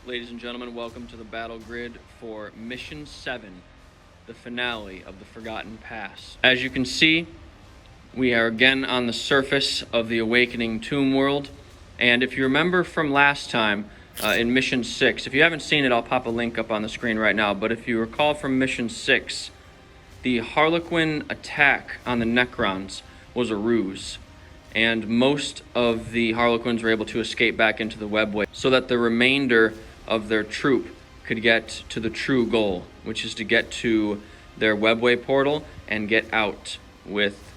Ladies and gentlemen, welcome to the battle grid for Mission 7, the finale of the Forgotten Pass. As you can see, we are again on the surface of the Awakening Tomb World, and if you remember from last time, in Mission 6, if you haven't seen it, I'll pop a link up on the screen right now, but if you recall from Mission 6, the Harlequin attack on the Necrons was a ruse, and most of the Harlequins were able to escape back into the Webway so that the remainder of their troop could get to the true goal, which is to get to their Webway portal and get out with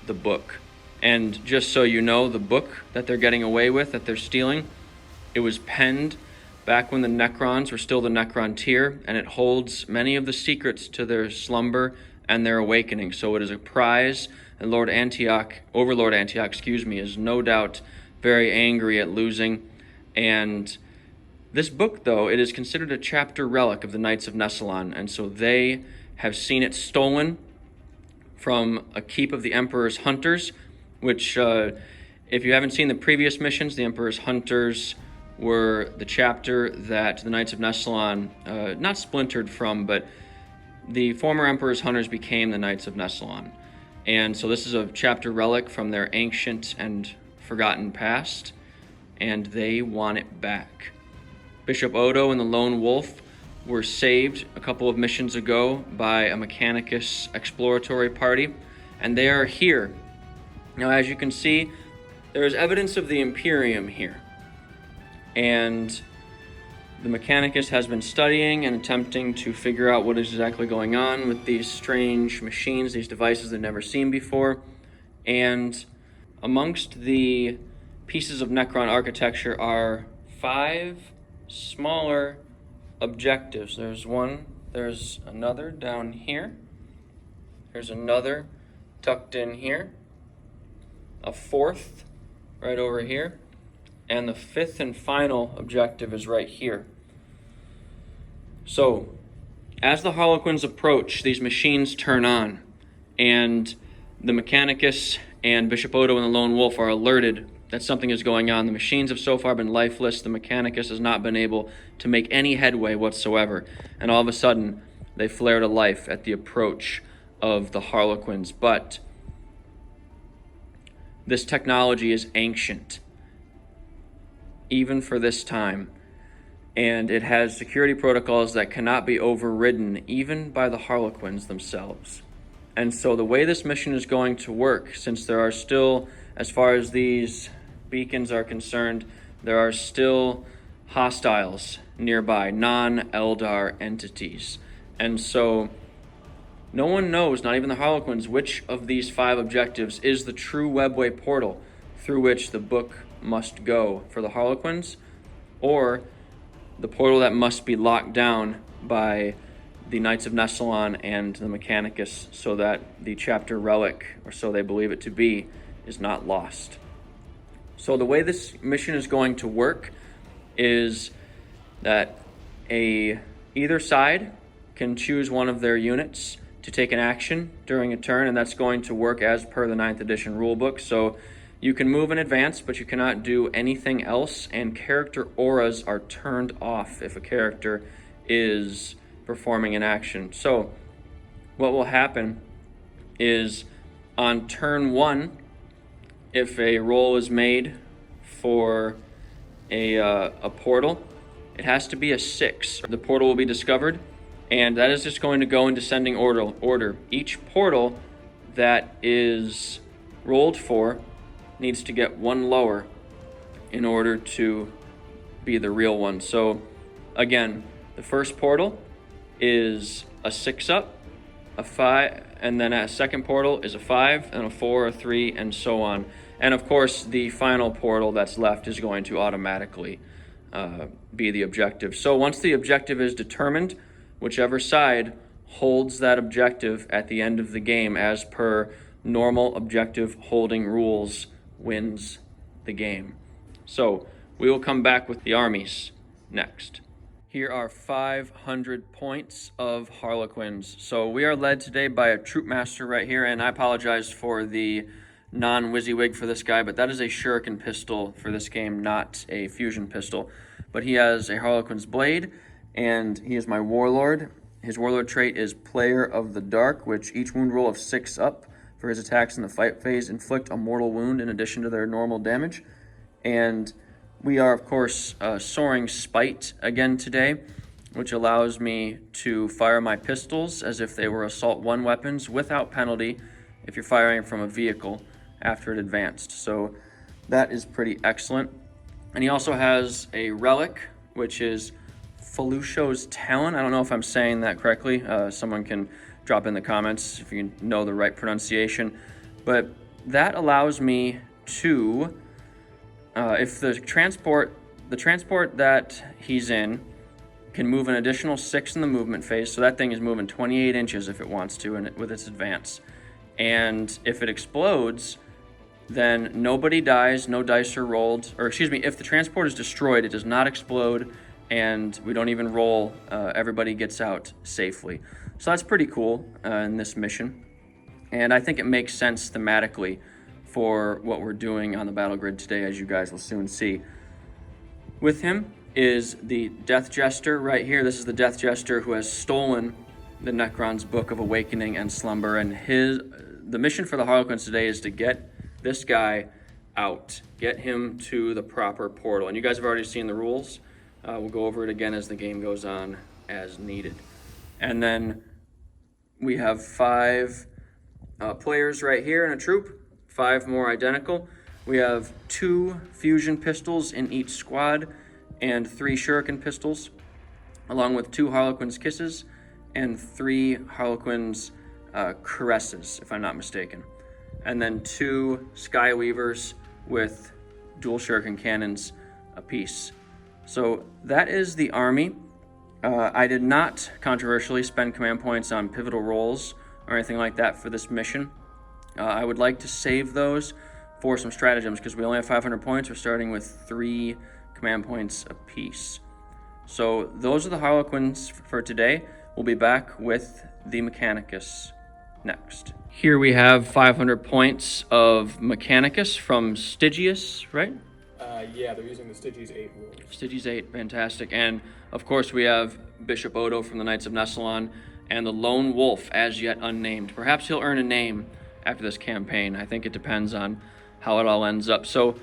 the book. And just so you know, the book that they're getting away with, that they're stealing, it was penned back when the Necrons were still the Necron tier, and it holds many of the secrets to their slumber and their awakening. So it is a prize, and Overlord Antioch, is no doubt very angry at losing. And this book, though, it is considered a chapter relic of the Knights of Nessalon, and so they have seen it stolen from a keep of the Emperor's Hunters, which, if you haven't seen the previous missions, the Emperor's Hunters were the chapter that the Knights of Nessalon, not splintered from, but the former Emperor's Hunters became the Knights of Nessalon. And so this is a chapter relic from their ancient and forgotten past, and they want it back. Bishop Odo and the Lone Wolf were saved a couple of missions ago by a Mechanicus exploratory party, and they are here. Now, as you can see, there is evidence of the Imperium here, and the Mechanicus has been studying and attempting to figure out what is exactly going on with these strange machines, these devices they've never seen before. And amongst the pieces of Necron architecture are 5 smaller objectives. There's one, there's another down here, there's another tucked in here, a 4th right over here, and the 5th and final objective is right here. So, as the Harlequins approach, these machines turn on, and the Mechanicus and Bishop Odo and the Lone Wolf are alerted that something is going on. The machines have so far been lifeless. The Mechanicus has not been able to make any headway whatsoever. And all of a sudden, they flare to life at the approach of the Harlequins. But this technology is ancient, even for this time. And it has security protocols that cannot be overridden, even by the Harlequins themselves. And so the way this mission is going to work, since there are still, as far as these beacons are concerned, there are still hostiles nearby, non-Eldar entities. And so no one knows, not even the Harlequins, which of these 5 objectives is the true Webway portal through which the book must go for the Harlequins, or the portal that must be locked down by the Knights of Nessalon and the Mechanicus so that the Chapter Relic, or so they believe it to be, is not lost. So the way this mission is going to work is that either side can choose one of their units to take an action during a turn, and that's going to work as per the 9th edition rulebook. So you can move in advance, but you cannot do anything else, and character auras are turned off if a character is performing an action. So what will happen is on turn 1, if a roll is made for a portal, it has to be a 6. The portal will be discovered, and that is just going to go in descending order. Each portal that is rolled for needs to get 1 lower in order to be the real one. So again, the first portal is a 6 up, a 5, and then a second portal is a 5, and a 4, a 3, and so on. And of course, the final portal that's left is going to automatically be the objective. So once the objective is determined, whichever side holds that objective at the end of the game as per normal objective holding rules wins the game. So we will come back with the armies next. Here are 500 points of Harlequins. So we are led today by a troop master right here, and I apologize for the non-WYSIWYG for this guy, but that is a shuriken pistol for this game, not a fusion pistol. but he has a Harlequin's blade, and he is my warlord. His warlord trait is Player of the Dark, which each wound roll of 6 up for his attacks in the fight phase inflict a mortal wound in addition to their normal damage. And we are, of course, soaring Spite again today, which allows me to fire my pistols as if they were Assault 1 weapons without penalty if you're firing from a vehicle after it advanced. So that is pretty excellent. And he also has a relic, which is Felucio's Talon. I don't know if I'm saying that correctly. Someone can drop in the comments if you know the right pronunciation. But that allows me to, if the transport that he's in can move an additional 6 in the movement phase, so that thing is moving 28 inches if it wants to with its advance. And if it explodes, then nobody dies, no dice are rolled, or excuse me, if the transport is destroyed, it does not explode, and we don't even roll, everybody gets out safely. So that's pretty cool in this mission, and I think it makes sense thematically for what we're doing on the battle grid today, as you guys will soon see. With him is the Death Jester right here. This is the Death Jester who has stolen the Necron's Book of Awakening and Slumber, and the mission for the Harlequins today is to get this guy out, get him to the proper portal. And you guys have already seen the rules. We'll go over it again as the game goes on as needed. And then we have 5 players right here in a troop, 5 more identical. We have 2 fusion pistols in each squad and 3 shuriken pistols, along with 2 Harlequins Kisses and 3 Harlequins Caresses, if I'm not mistaken. And then 2 Skyweavers with dual shuriken cannons apiece. So that is the army. I did not, controversially, spend command points on pivotal roles or anything like that for this mission. I would like to save those for some stratagems because we only have 500 points. We're starting with 3 command points apiece. So those are the Harlequins for today. We'll be back with the Mechanicus next. Here we have 500 points of Mechanicus from Stygius, right? Yeah, they're using the Stygies 8 rules. Stygies 8, fantastic. And of course we have Bishop Odo from the Knights of Nessalon and the Lone Wolf, as yet unnamed. Perhaps he'll earn a name after this campaign. I think it depends on how it all ends up. So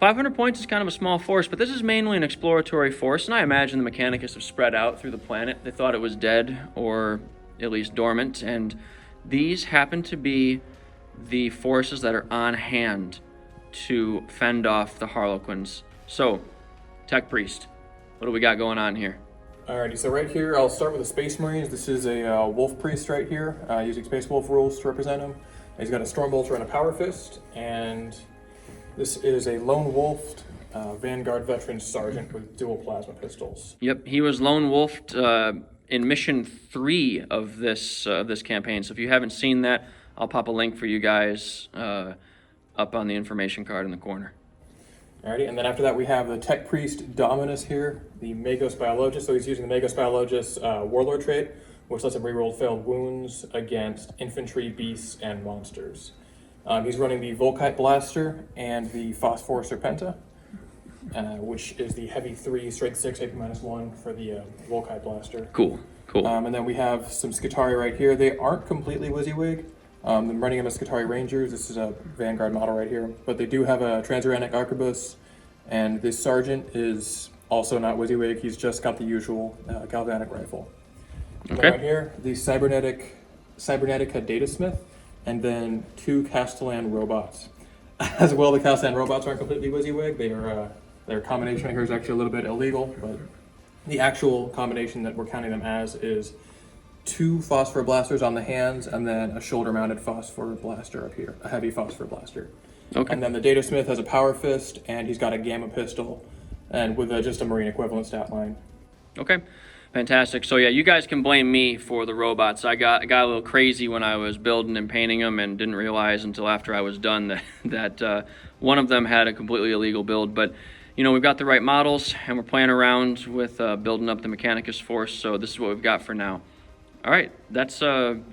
500 points is kind of a small force, but this is mainly an exploratory force, and I imagine the Mechanicus have spread out through the planet. They thought it was dead or at least dormant, and these happen to be the forces that are on hand to fend off the Harlequins. So, Tech Priest, what do we got going on here? Alrighty, so right here, I'll start with the Space Marines. This is a Wolf Priest right here, using Space Wolf rules to represent him. He's got a Stormbolter and a Power Fist, and this is a Lone Wolf Vanguard Veteran Sergeant with dual plasma pistols. Yep, he was Lone Wolfed in Mission 3 of this campaign. So if you haven't seen that, I'll pop a link for you guys up on the information card in the corner. Alrighty, and then after that we have the Tech Priest Dominus here, the Magos Biologist. So he's using the Magos Biologist Warlord trait, which lets him reroll failed wounds against infantry, beasts, and monsters. He's running the Volkite Blaster and the Phosphor Serpenta, which is the heavy 3, strength 6, AP -1 for the Volkite Blaster. Cool. And then we have some Skitarii right here. They aren't completely WYSIWYG. I'm running them as Skitarii Rangers. This is a Vanguard model right here. But they do have a Transuranic Arquebus, and this Sergeant is also not WYSIWYG. He's just got the usual Galvanic Rifle. Okay. And right here, the Cybernetica Datasmith, and then 2 Castellan Robots. As well, the Castellan Robots aren't completely WYSIWYG. Their combination here is actually a little bit illegal, but the actual combination that we're counting them as is 2 Phosphor Blasters on the hands, and then a shoulder-mounted Phosphor Blaster up here, a heavy Phosphor Blaster. Okay. And then the Datasmith has a Power Fist, and he's got a Gamma Pistol, and with just a Marine equivalent stat line. Okay. Fantastic. So yeah, you guys can blame me for the robots. I got a little crazy when I was building and painting them, and didn't realize until after I was done that one of them had a completely illegal build. But you know, we've got the right models, and we're playing around with building up the Mechanicus force. So this is what we've got for now. All right, that's and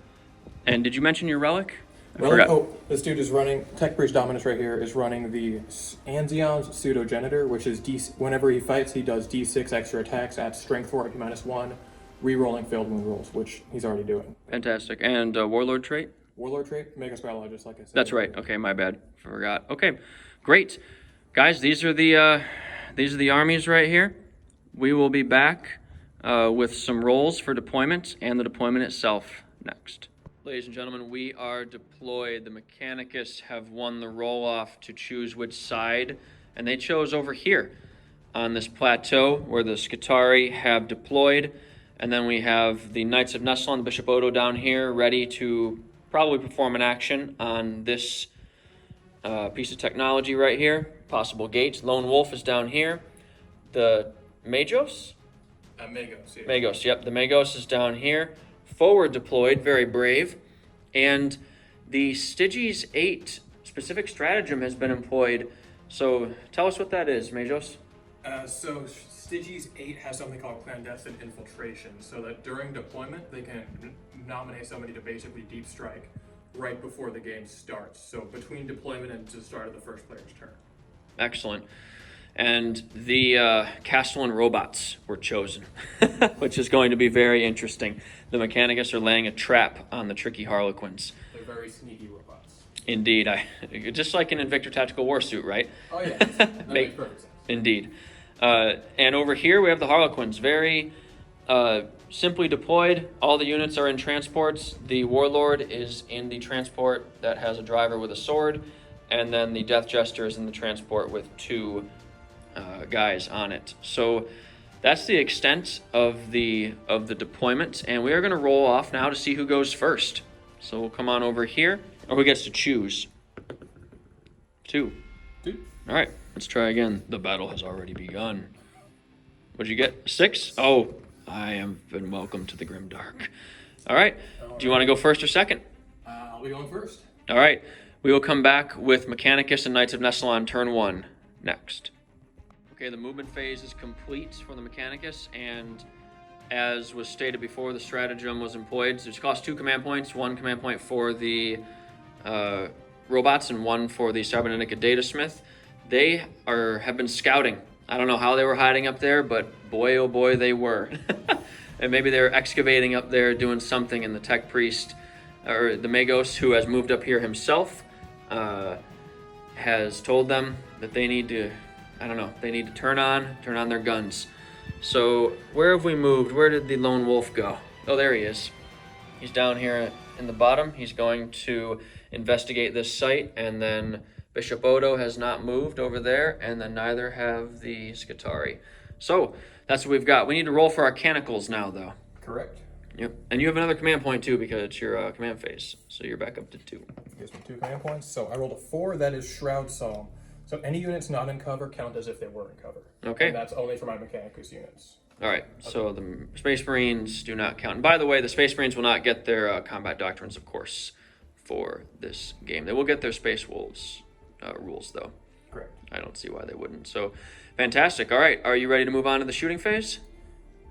did you mention your relic? Oh, this dude is running, Tech Priest Dominus right here is running the Anzion's Pseudogenitor, which is whenever he fights, he does D6 extra attacks at Strength 4 at -1, re-rolling failed wound rolls, which he's already doing. Fantastic. And Warlord trait? Warlord trait, Magus Biologist, like I said. That's right. Okay, my bad. Forgot. Okay, great. Guys, these are the armies right here. We will be back with some rolls for deployment and the deployment itself next. Ladies and gentlemen, we are deployed. The Mechanicus have won the roll-off to choose which side, and they chose over here on this plateau where the Skitarii have deployed. And then we have the Knights of Nestle and Bishop Odo down here ready to probably perform an action on this piece of technology right here. Possible gates. Lone Wolf is down here. The Magos? Magos, yeah. Magos, yep. The Magos is down here. Forward deployed, very brave. And the Styges 8 specific stratagem has been employed. So tell us what that is, Magos. So Styges 8 has something called clandestine infiltration, so that during deployment they can nominate somebody to basically deep strike right before the game starts. So between deployment and the start of the first player's turn. Excellent. And the Castellan robots were chosen, which is going to be very interesting. The Mechanicus are laying a trap on the tricky Harlequins. They're very sneaky robots. Indeed. Just like an Invictor Tactical Warsuit, right? Oh, yeah. That makes perfect sense. Indeed. And over here we have the Harlequins, very simply deployed. All the units are in transports. The Warlord is in the transport that has a driver with a sword, and then the Death Jester is in the transport with 2 guys on it. So that's the extent of the deployment, and we are going to roll off now to see who goes first. So we'll come on over here, or who gets to choose? 2. All right, let's try again. The battle has already begun. What'd you get? 6? Oh, I have been welcomed to the Grimdark. All right, do you want to go first or second? I'll be going first. All right, we will come back with Mechanicus and Knights of Nestle on turn 1 next. Okay, the movement phase is complete for the Mechanicus, and as was stated before, the stratagem was employed. So it costs 2 command points, 1 command point for the robots and 1 for the cybernetic datasmith. They have been scouting. I don't know how they were hiding up there, but boy, oh boy, they were. And maybe they were excavating up there, doing something, and the Tech Priest, or the Magos, who has moved up here himself, has told them that they need to, I don't know, they need to turn on their guns. So where have we moved? Where did the Lone Wolf go? Oh, there he is. He's down here in the bottom. He's going to investigate this site, and then Bishop Odo has not moved over there, and then neither have the Skitarii. So that's what we've got. We need to roll for our Arcanicals now, though. Correct. Yep. And you have another command point, too, because it's your command phase. So you're back up to 2. Gives me 2 command points. So I rolled a 4. That is Shroud Psalm. So any units not in cover count as if they were in cover. Okay. And that's only for my Mechanicus units. All right. So the Space Marines do not count. And by the way, the Space Marines will not get their combat doctrines, of course, for this game. They will get their Space Wolves rules, though. Correct. I don't see why they wouldn't. So fantastic. All right. Are you ready to move on to the shooting phase?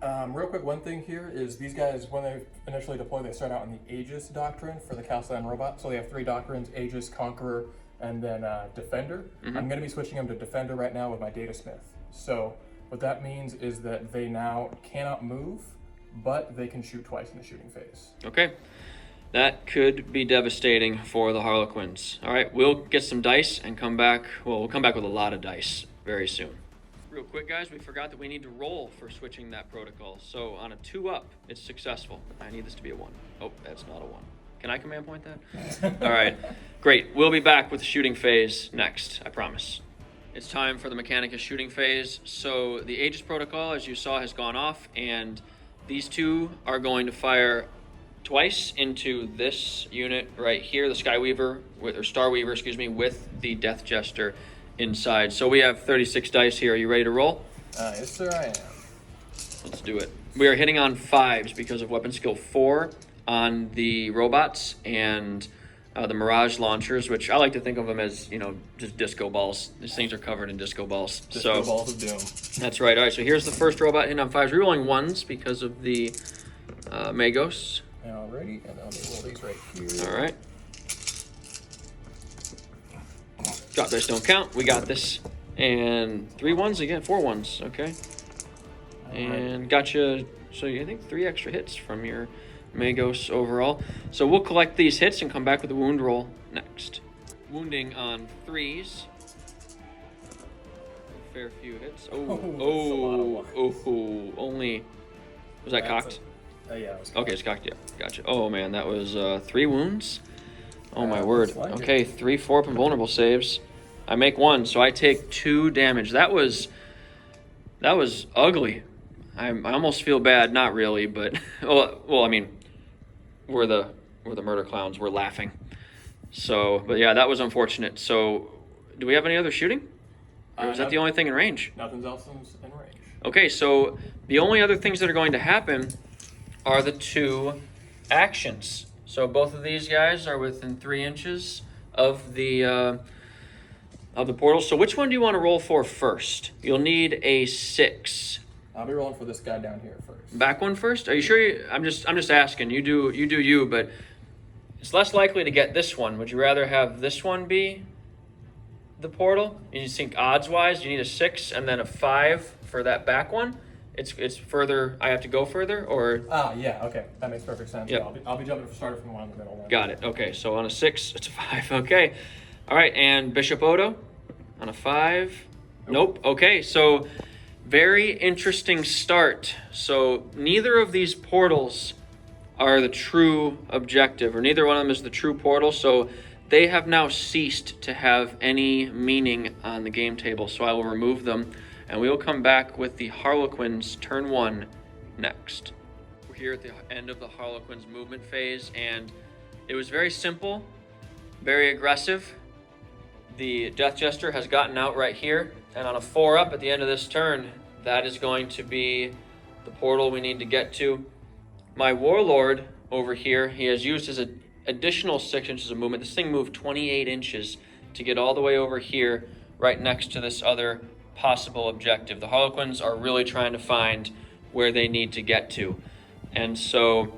Real quick, one thing here is these guys, when they initially deploy, they start out in the Aegis doctrine for the Castellan robot. So they have 3 doctrines: Aegis, Conqueror, and then Defender. I'm going to be switching them to Defender right now with my Datasmith. So what that means is that they now cannot move, but they can shoot twice in the shooting phase. Okay. That could be devastating for the Harlequins. All right, we'll get some dice and come back. Well, we'll come back with a lot of dice very soon. Real quick, guys, we forgot that we need to roll for switching that protocol. So on a 2-up, it's successful. I need this to be a 1. Oh, that's not a 1. Can I command point that? All right, great. We'll be back with the shooting phase next, I promise. It's time for the Mechanicus shooting phase. So the Aegis protocol, as you saw, has gone off, and these 2 are going to fire twice into this unit right here, the Skyweaver, or Starweaver, excuse me, with the Death Jester inside. So we have 36 dice here. Are you ready to roll? Yes, sir, I am. Let's do it. We are hitting on 5s because of weapon skill 4 on the robots and the Mirage launchers, which I like to think of them as, just disco balls. These things are covered in disco balls. Disco balls of doom. That's right. All right, so here's the first robot hitting on 5s. Rerolling 1s because of the Magos. Alrighty, and then let me roll these right here. All right. Drop dice don't count. We got this. And 3 1s again, 4 1s. Okay. And gotcha. So I think 3 extra hits from your Magos overall. So we'll collect these hits and come back with a wound roll next. Wounding on 3s. Fair few hits. Only. Was that cocked? Yeah, it was cocked. Okay, it's cocked. Yeah, gotcha. Oh man, that was 3 wounds. Oh my word. Okay, 3 4 invulnerable saves. I make 1, so I take 2 damage. That was ugly. I almost feel bad. Not really, but well, I mean, we're the murder clowns. We're laughing. So, but yeah, that was unfortunate. So, do we have any other shooting? Or is that the only thing in range? Nothing else in range. Okay, so the only other things that are going to happen are the 2 actions. So both of these guys are within 3 inches of the portal. So which one do you want to roll for first? You'll need a 6. I'll be rolling for this guy down here first. Back one first? Are you sure? I'm just asking. You do you, but it's less likely to get this one. Would you rather have this one be the portal? You think odds-wise, you need a 6 and then a 5 for that back one? It's further. I have to go further, or yeah, okay, that makes perfect sense. Yep. Yeah, I'll be jumping for starter from the one in the middle. Then. Got it. Okay, so on a 6, it's a 5. Okay, all right, and Bishop Odo on a 5. Nope. Okay, so very interesting start. So neither of these portals are the true objective, or neither one of them is the true portal. So they have now ceased to have any meaning on the game table. So I will remove them. And we will come back with the Harlequins turn 1 next. We're here at the end of the Harlequins movement phase, and it was very simple, very aggressive. The Death Jester has gotten out right here, and on a 4 up at the end of this turn, that is going to be the portal we need to get to. My Warlord over here, he has used his additional 6 inches of movement. This thing moved 28 inches to get all the way over here, right next to this other possible objective. The Harlequins are really trying to find where they need to get to. And so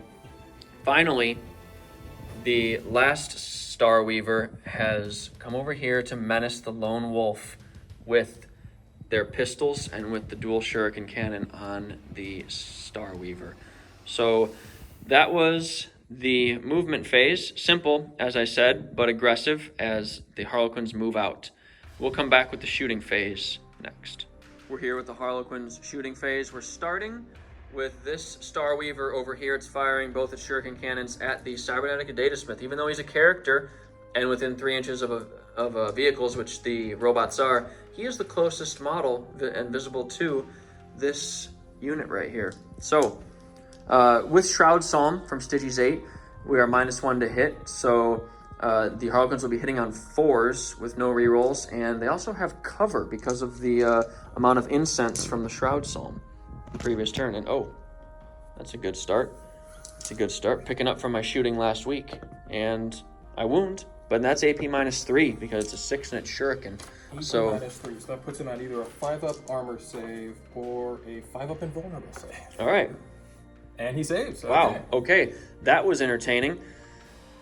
finally, the last Star Weaver has come over here to menace the Lone Wolf with their pistols and with the dual shuriken cannon on the Star Weaver. So that was the movement phase. Simple, as I said, but aggressive as the Harlequins move out. We'll come back with the shooting phase next. We're here with the Harlequins shooting phase. We're starting with this Star Weaver over here. It's firing both its shuriken cannons at the cybernetic Datasmith. Even though he's a character and within 3 inches of vehicles, which the robots are, he is the closest model and visible to this unit right here. So with Shroud Psalm from Stygies 8, we are -1 to hit. So the Harlequins will be hitting on 4s with no rerolls, and they also have cover because of the amount of incense from the Shroud Psalm the previous turn. And oh, that's a good start. It's a good start, picking up from my shooting last week. And I wound, but that's AP -3 because it's a 6 and it's shuriken. So -3, so that puts him at either a 5-up armor save or a 5-up invulnerable save. All right. And he saves. Wow, okay. That was entertaining.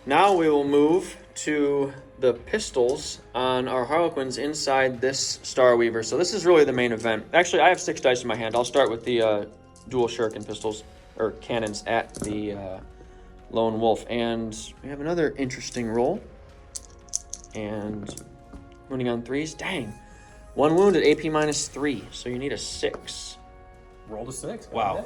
Now we will move to the pistols on our Harlequins inside this Star Weaver. So this is really the main event. Actually, I have 6 dice in my hand. I'll start with the dual shuriken pistols, or cannons, at the Lone Wolf. And we have another interesting roll. And running on 3s. Dang. 1 wound at AP -3, so you need a 6. Rolled a 6. Wow.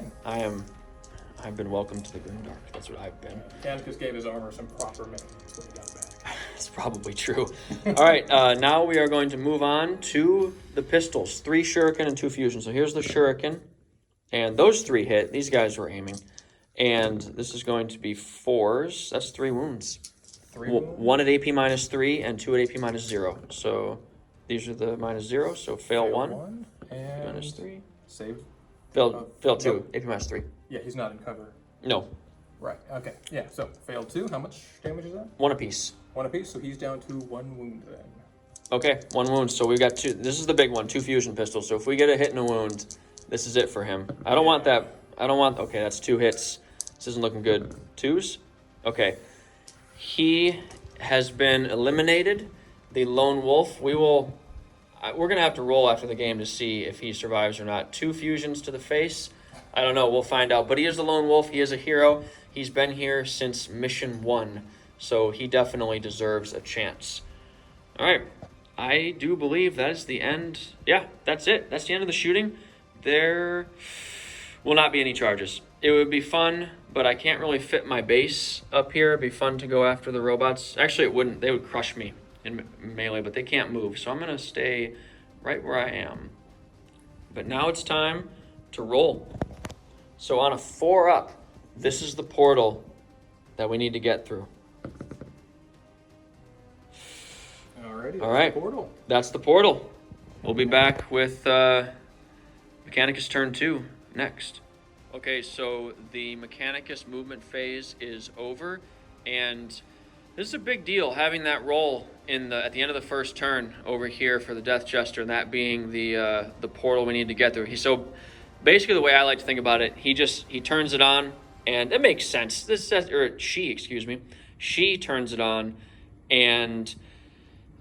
I've been welcomed to the Grimdark. That's what I've been. Mechanicus gave his armor some proper maintenance when he got back. It's probably true. All right, now we are going to move on to the pistols. 3 shuriken and 2 fusion. So here's the shuriken, and those 3 hit. These guys were aiming, and this is going to be 4s. That's 3 wounds. 3 wounds? 1 at AP -3 and 2 at AP -0. So these are the -0. So fail 1 and -3. Save. Fail 2. No. AP -3. Yeah, he's not in cover. No. Right. Okay. Yeah. So failed 2. How much damage is that? 1 apiece. 1 apiece. So he's down to 1 wound then. Okay, 1 wound. So we've got 2. This is the big one, 2 fusion pistols. So if we get a hit and a wound, this is it for him. I don't want that. Okay, that's 2 hits. This isn't looking good. 2s? Okay. He has been eliminated. the lone wolf. We're going to have to roll after the game to see if he survives or not. 2 fusions to the face. I don't know. We'll find out. But he is the lone wolf. He is a hero. He's been here since mission 1. So he definitely deserves a chance. All right. I do believe that is the end. Yeah, that's it. That's the end of the shooting. There will not be any charges. It would be fun, but I can't really fit my base up here. It'd be fun to go after the robots. Actually, it wouldn't. They would crush me in melee, but they can't move. So I'm going to stay right where I am. But now it's time to roll. So on a 4 up, this is the portal that we need to get through. Alrighty, all right, the portal. That's the portal. We'll be back with Mechanicus turn 2 next. Okay, so the Mechanicus movement phase is over, and this is a big deal, having that roll at the end of the first turn over here for the Death Jester, and that being the portal we need to get through. So basically the way I like to think about it, he turns it on, and it makes sense. She turns it on, and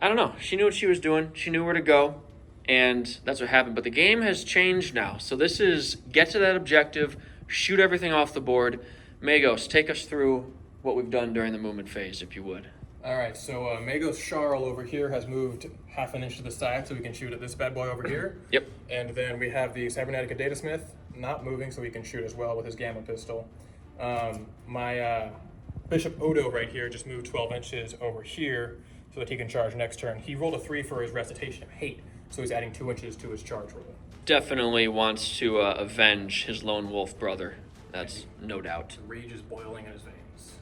I don't know, she knew what she was doing. She knew where to go, and that's what happened. But the game has changed now. So this is get to that objective, shoot everything off the board. Magos, take us through what we've done during the movement phase, if you would. All right, so Magos Charl over here has moved half an inch to the side so we can shoot at this bad boy over here. Yep. And then we have the Cybernetic Datasmith not moving so he can shoot as well with his Gamma Pistol. My Bishop Odo right here just moved 12 inches over here so that he can charge next turn. He rolled a 3 for his Recitation of Hate, so he's adding 2 inches to his charge roll. Definitely wants to avenge his lone wolf brother. That's no doubt. Rage is boiling in his veins.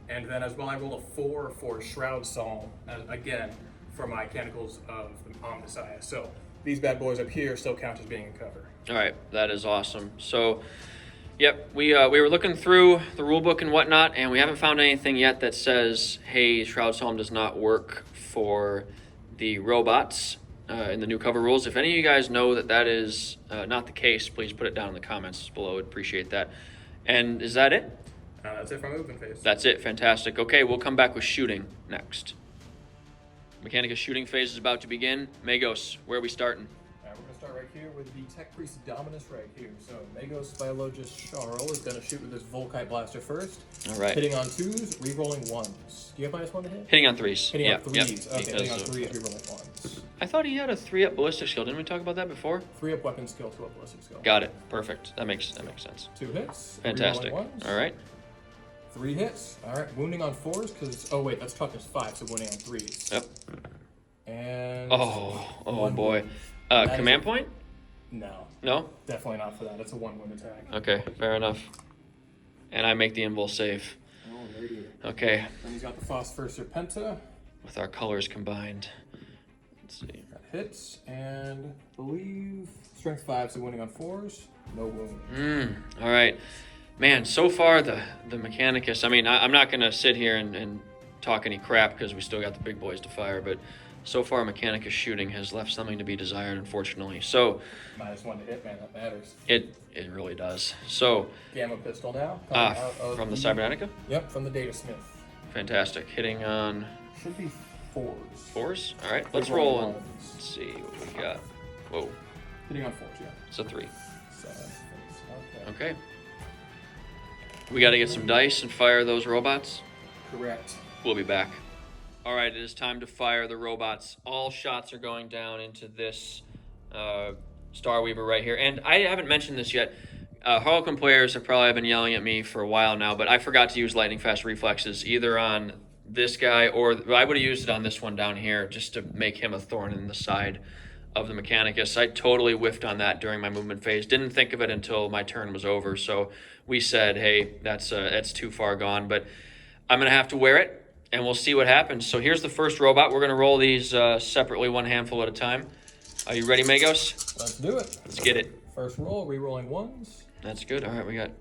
And then as well, I rolled a 4 for Shroud Psalm, again, for my Canticles of the Omnissiah. So these bad boys up here still count as being in cover. All right, that is awesome. So, yep, we were looking through the rule book and whatnot, and we haven't found anything yet that says, hey, Shroud Psalm does not work for the robots in the new cover rules. If any of you guys know that is not the case, please put it down in the comments below. I'd appreciate that. And is that it? That's it from movement phase. That's it. Fantastic. Okay, we'll come back with shooting next. Mechanicus shooting phase is about to begin. Magos, where are we starting? We're going to start right here with the Tech Priest Dominus right here. So Magos Biologist Charl is going to shoot with his Volkite Blaster first. All right. Hitting on 2s, re-rolling 1s. Do you have -1 to hit? Hitting on 3s. Hitting on 3s. Yep. Okay, hitting on 3s, re-rolling 1s. I thought he had a 3-up ballistic skill. Didn't we talk about that before? 3-up weapon skill, 2-up ballistic skill. Got it. Perfect. That makes sense. 2 hits. Fantastic. Re-rolling 1s. All right. 3 hits. All right. Wounding on 4s because wait, that's toughness 5, so wounding on 3s. Yep. And oh boy. Command point? No. No? Definitely not for that. It's a 1 wound attack. Okay, fair enough. And I make the invul save. Alrighty. Okay. Then he's got the Phosphor Serpenta. With our colors combined. Let's see. That hits, and I believe strength 5, so wounding on 4s. No wound. All right. Man, so far the Mechanicus, I mean, I'm not going to sit here and talk any crap because we still got the big boys to fire, but so far Mechanicus shooting has left something to be desired, unfortunately. So -1 to hit, man, that matters. It really does. So Gamma Pistol now. from the Cybernetica? Yep, from the Datasmith. Fantastic. Hitting on Should be 4s. 4s? All right, let's roll and let's see what we got. Whoa. Hitting on 4s, yeah. It's a 3. 7. Okay. We got to get some dice and fire those robots. Correct. We'll be back. All right, it is time to fire the robots. All shots are going down into this Starweaver right here. And I haven't mentioned this yet. Harlequin players have probably been yelling at me for a while now, but I forgot to use lightning fast reflexes either on this guy or I would have used it on this one down here just to make him a thorn in the side of the Mechanicus. I totally whiffed on that during my movement phase. Didn't think of it until my turn was over. So we said, hey, that's too far gone, but I'm going to have to wear it. And we'll see what happens. So here's the first robot. We're going to roll these separately, one handful at a time. Are you ready, Magos? Let's do it. Let's get it. First roll, re-rolling 1s. That's good. All right, we got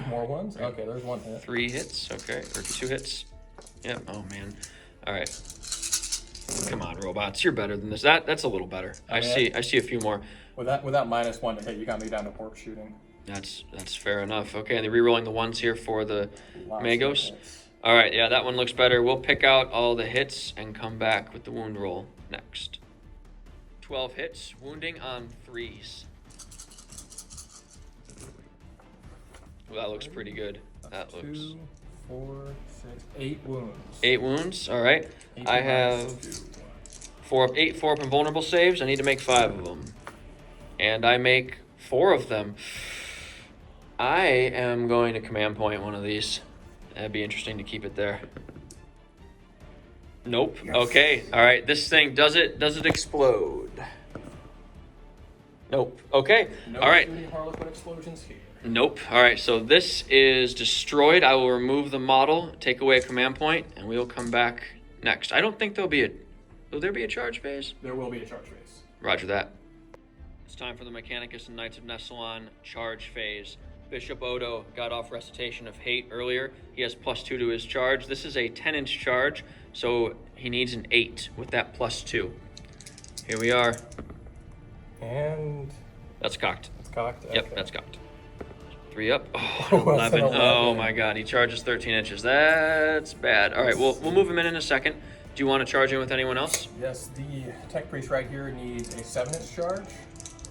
more 1s. Okay, there's 1 hit. 3 hits. Okay, or 2 hits. Yep. Oh man. All right. Come on, robots. You're better than this. That's a little better. I see a few more. With that -1 to hit, you got me down to pork shooting. That's fair enough. Okay, and re-rolling the 1s here for the Magos. All right, yeah, that one looks better. We'll pick out all the hits and come back with the wound roll next. 12 hits, wounding on 3s. Well, that looks pretty good. That looks... 2, 4, 6, 8 wounds. 8 wounds, all right. I have 8 4-up invulnerable saves. I need to make 5 of them. And I make 4 of them. I am going to command point one of these. That'd be interesting to keep it there. Nope. Yes. Okay. All right. This thing, does it explode? Nope. Okay. No all right. Harlequin explosions here. Nope. All right. So this is destroyed. I will remove the model, take away a command point, and we will come back next. I don't think will there be a charge phase? There will be a charge phase. Roger that. It's time for the Mechanicus and Knights of Nessalon charge phase. Bishop Odo got off Recitation of Hate earlier. He has +2 to his charge. This is a 10-inch charge, so he needs an 8 with that +2. Here we are. And... That's cocked. It's cocked? Okay. Yep, that's cocked. 3 up. Oh, 11. Oh my god, he charges 13 inches. That's bad. All right, we'll move him in a second. Do you want to charge in with anyone else? Yes, the Tech Priest right here needs a 7-inch charge.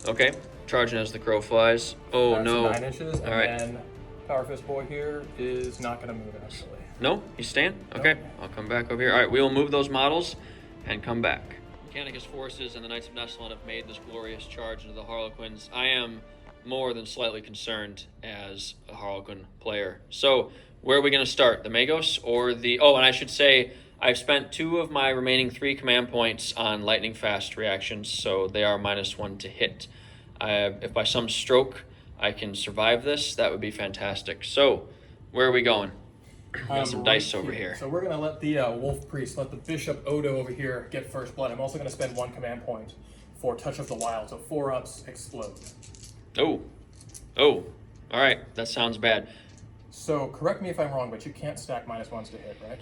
Okay. Charging as the crow flies. Oh, that's no. 9 inches. And all right. then Power Fist Boy here is not going to move, actually. No? He's staying? Okay. Nope. I'll come back over here. All right, we will move those models and come back. Mechanicus forces and the Knights of Nessalon have made this glorious charge into the Harlequins. I am more than slightly concerned as a Harlequin player. So, where are we going to start? The Magos or the... Oh, and I should say, I've spent 2 of my remaining 3 command points on lightning fast reactions, so they are -1 to hit. If by some stroke I can survive this, that would be fantastic. So, where are we going? Got some dice over here. So we're going to let the Wolf Priest, let the Bishop Odo over here get first blood. I'm also going to spend 1 command point for Touch of the Wild, so 4-ups explode. Oh. All right. That sounds bad. So, correct me if I'm wrong, but you can't stack -1s to hit, right?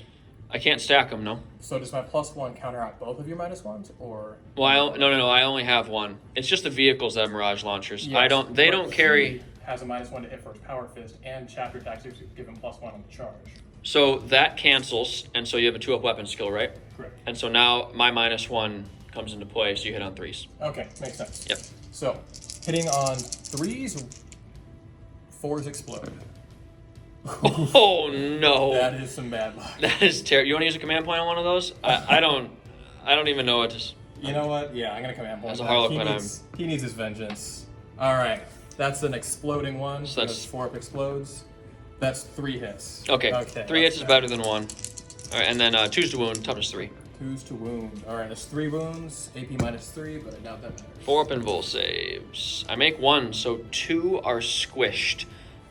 I can't stack them, no. So does my +1 counteract both of your -1s, or? Well, no. I only have 1. It's just the vehicles that have Mirage launchers. Yes, They don't carry. He has a -1 to hit for his Power Fist, and Chapter attacks give him +1 on the charge. So that cancels, and so you have a 2-up weapon skill, right? Correct. And so now my -1 comes into play, so you hit on 3s. Okay, makes sense. Yep. So hitting on 3s, 4s explode. Oh no! That is some bad luck. That is terrible. You want to use a command point on one of those? I don't even know what to. You know what? Yeah, I'm gonna command point. As a Harlequin, he needs his vengeance. All right, that's an exploding one. So that's 4-up explodes. That's 3 hits. Okay. 3 hits is better than 1. All right, and then 2's to wound, toughness 3. 2's to wound. All right, that's 3 wounds. AP -3, but I doubt that matters. 4-up invul saves. I make 1, so 2 are squished.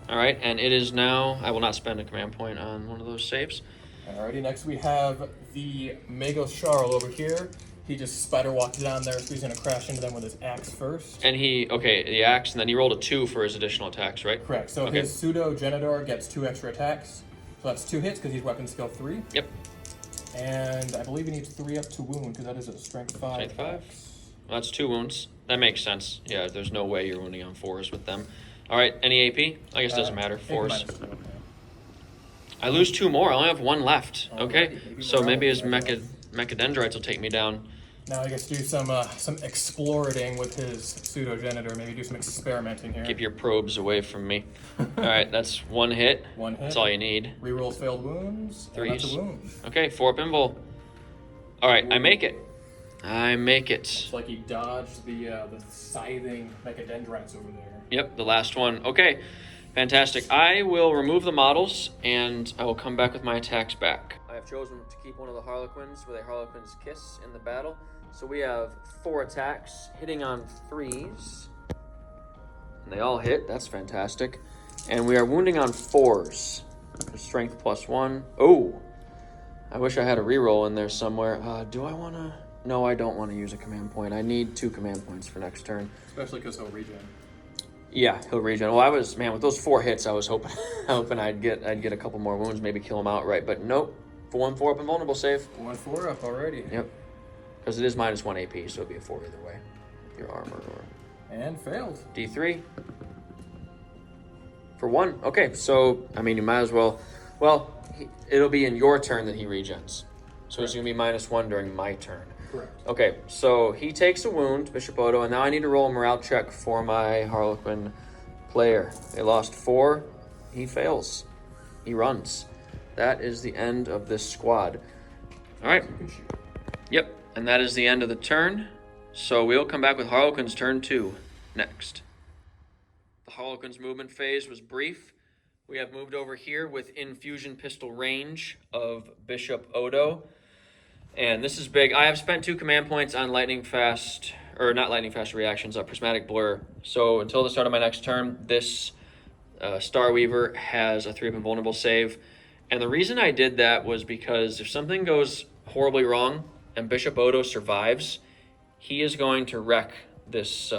All right, and it is now... I will not spend a command point on one of those saves. Alrighty, next we have the Magos Charl over here. He just spider walked down there, so he's going to crash into them with his axe first. And the axe, and then he rolled a 2 for his additional attacks, right? Correct, so his Pseudo Genitor gets 2 extra attacks. So that's 2 hits because he's weapon skill 3. Yep. And I believe he needs 3 up to wound because that is a strength 5. Strength 5? Well, that's 2 wounds. That makes sense. Yeah, there's no way you're wounding on 4s with them. All right, any AP? I guess it doesn't matter. 4s. I lose 2 more. I only have 1 left. Okay, so maybe his Mechadendrites will take me down. Now I guess do some exploring with his Pseudo-Genitor. Maybe do some experimenting here. Keep your probes away from me. All right, that's 1 hit. 1 hit. That's all you need. Rerolls failed wounds. 3s. That's a wound. Okay, 4-up invul. All right, I make it. It's like he dodged the scything Mechadendrites over there. Yep, the last one. Okay, fantastic. I will remove the models, and I will come back with my attacks back. I have chosen to keep one of the Harlequins with a Harlequin's Kiss in the battle. So we have 4 attacks, hitting on 3s. And they all hit. That's fantastic. And we are wounding on 4s. Strength +1. Oh, I wish I had a reroll in there somewhere. Do I want to... No, I don't want to use a command point. I need 2 command points for next turn. Especially because he'll regen. Yeah, he'll regen. Well, with those 4 hits, I was hoping I'd get a couple more wounds, maybe kill him outright, but nope. 4-up invulnerable save. 4-up already. Yep. Because it is -1 AP, so it'd be a 4 either way. Your armor or... And failed. D3. For 1. Okay, so, I mean, you might as well... Well, it'll be in your turn that he regens. So he's going to be -1 during my turn. Correct. Okay, so he takes a wound, Bishop Odo, and now I need to roll a morale check for my Harlequin player. They lost 4. He fails. He runs. That is the end of this squad. All right. You can shoot. Yep, and that is the end of the turn. So we'll come back with Harlequin's turn 2 next. The Harlequin's movement phase was brief. We have moved over here with infusion pistol range of Bishop Odo. And this is big. I have spent 2 command points on lightning fast, or not lightning fast reactions, prismatic blur. So until the start of my next turn, this Star Weaver has a 3-up invulnerable save. And the reason I did that was because if something goes horribly wrong and Bishop Odo survives, he is going to wreck this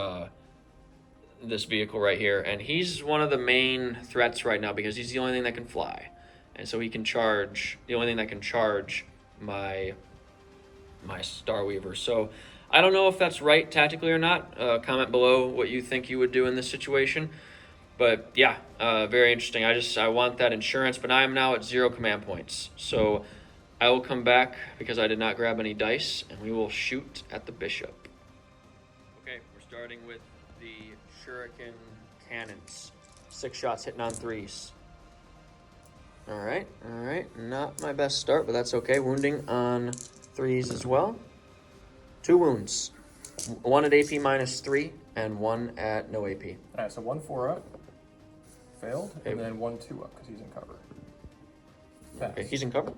this vehicle right here. And he's one of the main threats right now because he's the only thing that can fly. And so he can charge, the only thing that can charge my Star Weaver. So I don't know if that's right tactically or not. Comment below what you think you would do in this situation. But yeah, very interesting. I want that insurance, but I am now at 0 command points. So I will come back because I did not grab any dice, and we will shoot at the bishop. Okay, we're starting with the shuriken cannons. 6 shots hitting on 3s. All right. Not my best start, but that's okay. Wounding on 3s as well. 2 wounds. 1 at AP -3 and 1 at no AP. All right, so 1 4-up. Failed, and then 1 2-up because he's in cover. Okay, he's in cover.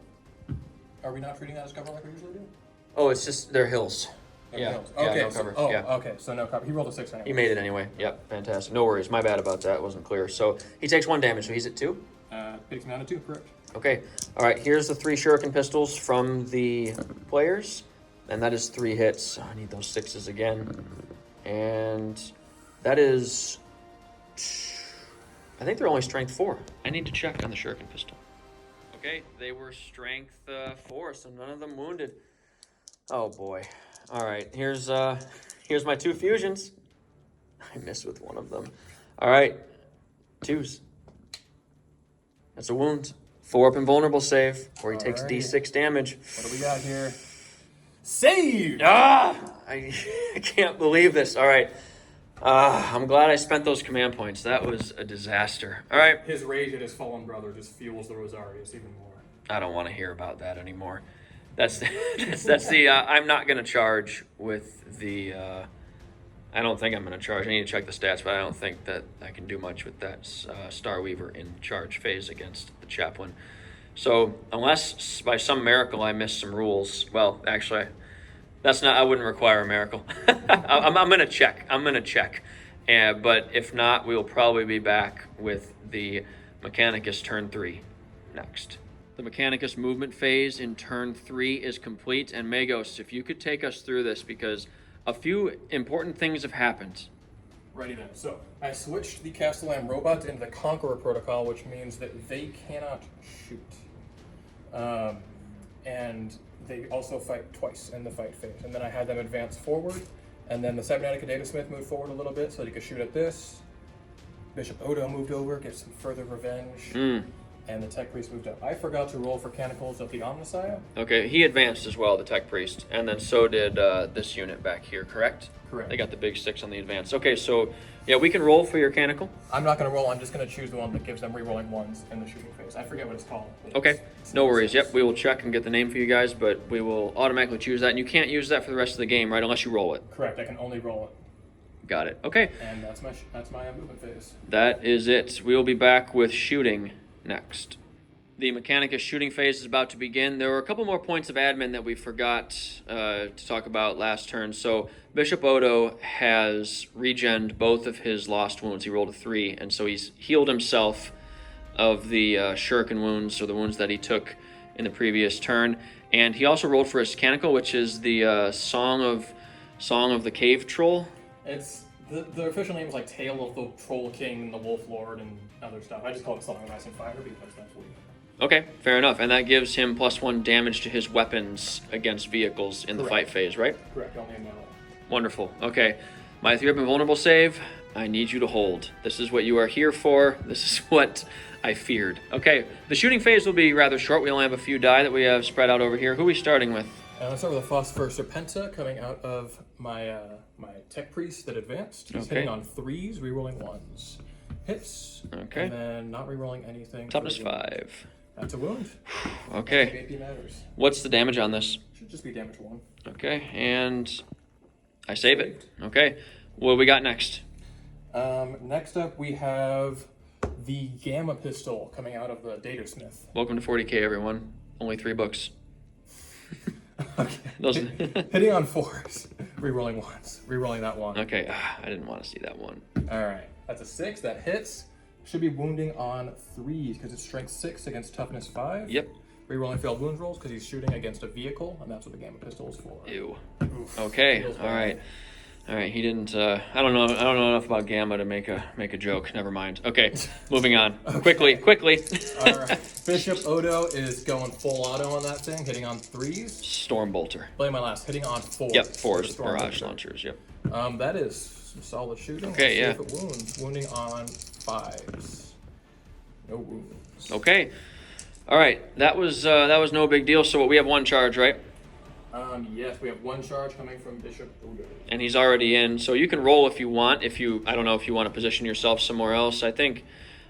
Are we not treating that as cover like we usually do? Oh, it's just they're hills. Hills. Yeah, Okay, no cover. So, yeah. Okay, so no cover. He rolled a 6 anyway. He made it anyway. Yep, fantastic. No worries. My bad about that. It wasn't clear. So he takes 1 damage, so he's at 2? Takes him down to 2, correct. Okay. All right, here's the 3 shuriken pistols from the players. And that is 3 hits. Oh, I need those 6s again. And that is... I think they're only strength 4. I need to check on the shuriken pistol. Okay, they were strength 4, so none of them wounded. Oh boy. All right, here's my 2 fusions. I missed with one of them. All right, 2s. That's a wound. 4-up invulnerable save, where he takes D6 damage. What do we got here? Save! Ah! I can't believe this. All right. I'm glad I spent those command points. That was a disaster. All right. His rage at his fallen brother just fuels the Rosarius even more. I don't want to hear about that anymore. That's the I'm not going to charge with the I don't think I'm going to charge. I need to check the stats, but I don't think that I can do much with that Star Weaver in charge phase against the Chaplain. So unless by some miracle I missed some rules, well, actually, I wouldn't require a miracle. I'm going to check. But if not, we will probably be back with the Mechanicus turn 3 next. The Mechanicus movement phase in turn 3 is complete. And Magos, if you could take us through this, because a few important things have happened. Righty then. So I switched the Castellan robot into the Conqueror protocol, which means that they cannot shoot. And they also fight twice in the fight phase. And then I had them advance forward. And then the Cybernetic Data Smith moved forward a little bit so he could shoot at this. Bishop Odo moved over, get some further revenge. And the Tech Priest moved up. I forgot to roll for Canticles of the Omnissiah. Okay, he advanced as well, the Tech Priest. And then so did this unit back here, correct? Correct. They got the big 6 on the advance. Okay, so yeah, we can roll for your Canicle. I'm not going to roll. I'm just going to choose the one that gives them re-rolling 1s in the shooting phase. I forget what it's called. Okay, no worries. Yep, we will check and get the name for you guys, but we will automatically choose that. And you can't use that for the rest of the game, right, unless you roll it. Correct. I can only roll it. Got it. Okay. And that's my movement phase. That is it. We will be back with shooting next. The Mechanicus shooting phase is about to begin. There were a couple more points of admin that we forgot to talk about last turn. So Bishop Odo has regened both of his lost wounds. He rolled a 3, and so he's healed himself of the shuriken wounds, or the wounds that he took in the previous turn. And he also rolled for his Canicle, which is the Song of the Cave Troll. It's the official name is like Tale of the Troll King and the Wolf Lord and other stuff. I just call it Song of Ice and Fire because that's what. Okay, fair enough. And that gives him +1 damage to his weapons against vehicles in the fight phase, right? Correct, only in melee. Wonderful. Okay, my 3-up invulnerable save, I need you to hold. This is what you are here for. This is what I feared. Okay, the shooting phase will be rather short. We only have a few die that we have spread out over here. Who are we starting with? Let's start with the Phosphor Serpenta coming out of my my Tech Priest that advanced. He's hitting on 3s, rerolling 1s. Hits. Okay. And then not rerolling anything. Toughness 5. That's a wound. Okay. AP matters. What's the damage on this? Should just be damage 1. Okay, and I save it. Okay, what we got next? Next up, we have the Gamma Pistol coming out of the Datasmith. Welcome to 40k, everyone. Only 3 books. Okay. Those... Hitting on 4s, rerolling 1s, rerolling that 1. Okay, I didn't want to see that one. All right, that's a 6. That hits. Should be wounding on 3s because it's strength 6 against toughness 5. Yep. Rerolling failed wound rolls because he's shooting against a vehicle, and that's what the Gamma Pistol is for. Ew. Oof. Okay. All right. All right. He didn't. I don't know enough about Gamma to make a joke. Never mind. Okay. Moving on. Okay. Quickly. All right. Bishop Odo is going full auto on that thing, hitting on 3s. Stormbolter. Play my last, hitting on 4s. Yep. 4s. Barrage launchers. Yep. That is some solid shooting. Okay. Yeah. If it wounds, wounding on 5s. No wounds. Okay. All right. That was no big deal. So we have 1 charge, right? Yes, we have 1 charge coming from Bishop Odo. And he's already in, so you can roll if you want. I don't know if you want to position yourself somewhere else. I think,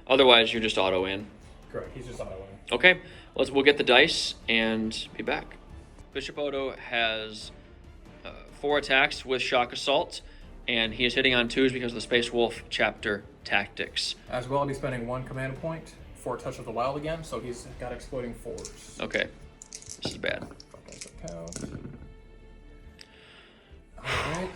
otherwise you're just auto in. Correct. He's just auto in. Okay, we'll get the dice and be back. Bishop Odo has 4 attacks with shock assault, and he is hitting on 2s because of the Space Wolf chapter tactics. As well, I'll be spending 1 command point for Touch of the Wild again, so he's got exploding 4s. Okay, this is bad. Alright.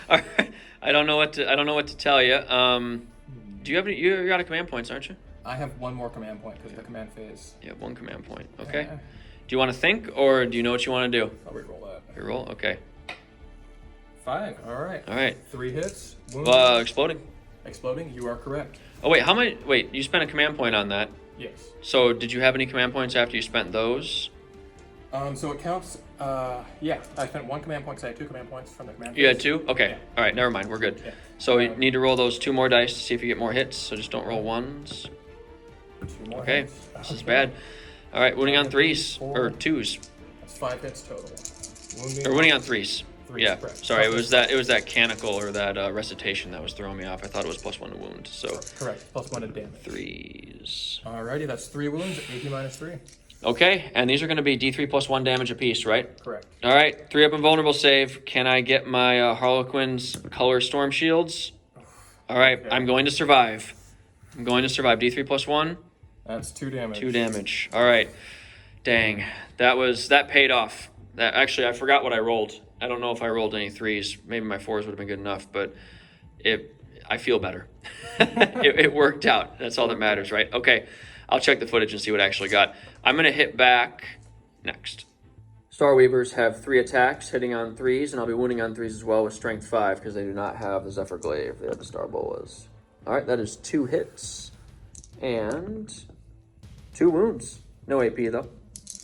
All right. I don't know what to tell you. Do you have any? You're out of command points, aren't you? I have 1 more command point because of the command phase. You have 1 command point. Okay. Do you want to think, or do you know what you want to do? I'll reroll that. Reroll. Okay. 5. All right. All right. 3 hits. Wound. Exploding. Exploding. You are correct. Oh wait, how many? Wait, you spent a command point on that. Yes. So did you have any command points after you spent those? So it counts. Yeah, I spent 1 command point because I had 2 command points from the command phase. You had 2? Okay. Yeah. All right. Never mind. We're good. Yeah. So you need to roll those 2 more dice to see if you get more hits. So just don't roll 1s. 2 more Okay. hits. This is bad. All right. Wounding on 3s or 2s. That's 5 hits total. Or winning on 3s. 3s, Yeah. correct. Sorry, it was that canonical or that recitation that was throwing me off. I thought it was +1 to wound. So correct. +1 to damage. 3s. Alrighty, that's 3 wounds. AP minus 3. Okay, and these are going to be D3 +1 damage apiece, right? Correct. All right, 3 up and vulnerable save. Can I get my Harlequins color storm shields? All right, Okay. I'm going to survive. I'm going to survive. D3 +1. That's 2 damage. 2 damage. All right. Dang, that paid off. That actually, I forgot what I rolled. I don't know if I rolled any 3s. Maybe my 4s would have been good enough, but I feel better. it worked out. That's all that matters, right? Okay, I'll check the footage and see what I actually got. I'm going to hit back next. Starweavers have 3 attacks, hitting on 3s, and I'll be wounding on 3s as well with strength 5 because they do not have the Zephyr Glaive. They have the Star Bolas. All right, that is 2 hits and 2 wounds. No AP though.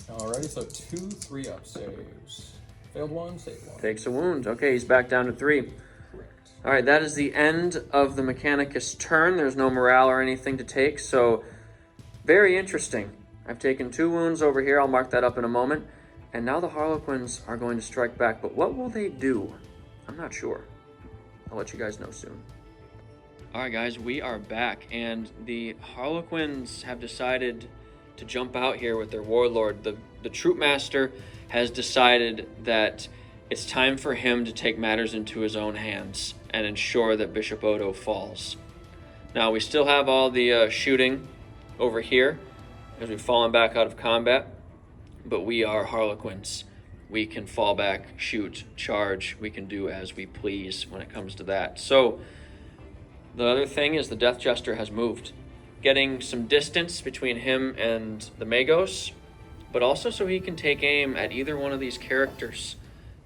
Alrighty, so 2 3-up saves. Failed 1, saved 1. Takes a wound. Okay, he's back down to 3. Correct. All right, that is the end of the Mechanicus turn. There's no morale or anything to take, so very interesting. I've taken 2 wounds over here. I'll mark that up in a moment. And now the Harlequins are going to strike back, but what will they do? I'm not sure. I'll let you guys know soon. All right, guys, we are back, and the Harlequins have decided to jump out here with their warlord. The troop master has decided that it's time for him to take matters into his own hands and ensure that Bishop Odo falls. Now, we still have all the shooting over here because we've fallen back out of combat, but we are Harlequins. We can fall back, shoot, charge. We can do as we please when it comes to that. So the other thing is the Death Jester has moved, getting some distance between him and the Magos, but also so he can take aim at either one of these characters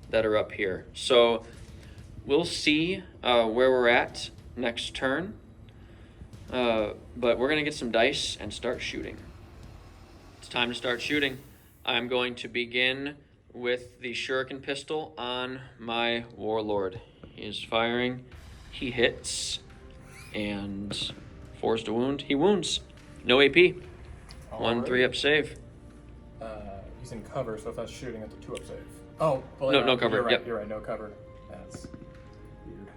that are up here. So we'll see where we're at next turn, but we're going to get some dice and start shooting. It's time to start shooting. I'm going to begin with the shuriken pistol on my warlord. He is firing. He hits. And Forced to wound. He wounds. No AP. 1 3-up save. He's in cover, so if that's shooting, it's a 2-up save. Oh, well, No cover. You're right, Yep. You're right, no cover. That's weird.